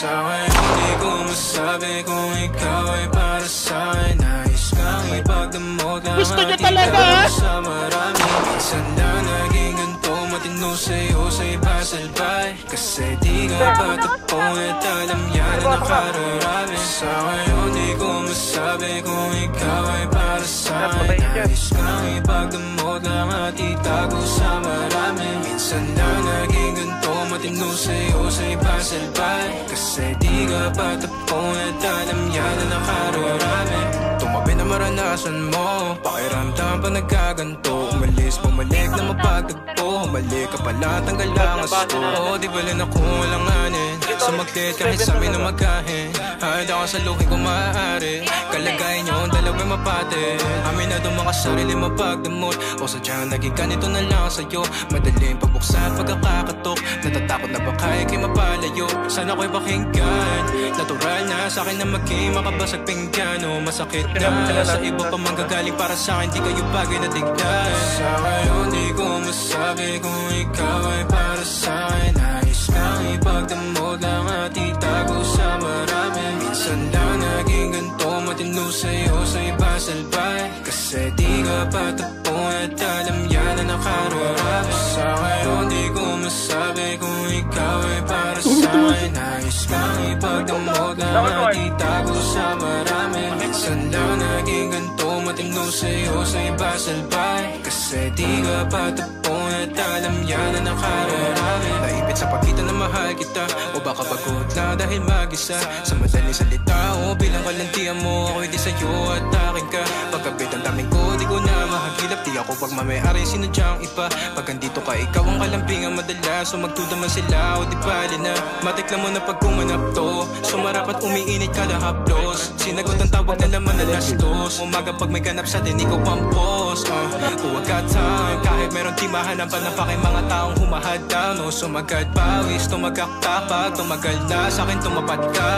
Sa'kin, hindi ko masabi kung ikaw ay para sa'kin. Nais kang ipagdamot ang ating dalawa sa marami. Minsan na naging ganito, matino sa'yo sa iba salbay. Kasi di nga patapon at alam yan na nakararami. Sa'kin, hindi ko masabi kung ikaw ay para sa'kin. Nais kang ipagdamot ang ating tago sa marami. Minsan na naging ganito, matino sa'yo sa iba salbay. Kasi di ka patapon at alam yan na nakararami. Tumabi na maranasan mo, pakiramdam pa nagkaganto. Umalis, bumalik na mapagtagpo. Umalik ka pala, tanggal lang ang gusto. Di bala na kung walang anin, sumaklit kahit sa amin na magkahin. Handa ka sa lukin kung maaari, kalagayan nyo ang dalawa'y mapate. Amin na doon mga sarili mapagdamot, o sadyang naging ganito na lang sa'yo. Madaling pabuksan pagkakakatok, natatakot na baka ikay mapalayo. Sana ko'y pakinggan, natural na sa'kin na maging makabasag pinggano. Masakit na sa iba pa manggagaling, para sa'kin di kayo bagay na tignan. Sa ngayon di ko masabi kung ikaw ay para sa'kin. Nais kang ipagdamot lang at itago sa marami. Minsan lang naging ganito, matino sa'yo sa iba salbay. Kasi di ka patapon at alam yan na nakararami. Sa ngayon di ko masabi kung ikaw ay para sa'kin. Nais kang ipagdamot lang at itago sa marami. Minsan lang naging ganito, matino sa'yo sa iba salbay. Kasi di ka patapon at alam yan na nakararami. Naipit sa pagkita na mahal kita, o baka pagod na dahil mag-isa. Sa madaling salita o bilang kalantian mo, ako'y di sa'yo at akin ka. Pagkabit ang daming ko, di ko na mahagilap. Di ako pagmamayari, sinadyang iba. Pag andito ka, ikaw ang kalambingan madalas. So magduda man sila o di bali na. Matikla mo na pag kumanap to, sumarap at umiinit ka na haplos. Sinagot ang tawag na laman na lastos. Umaga pag may ganap sa din, ikaw pang boss. Huwag ka time, kahit meron di mahanapan na pa kay mga taong humahadang. No, sumagad pawis, tumagak tapag, tumagal na sa'kin tumapat ka.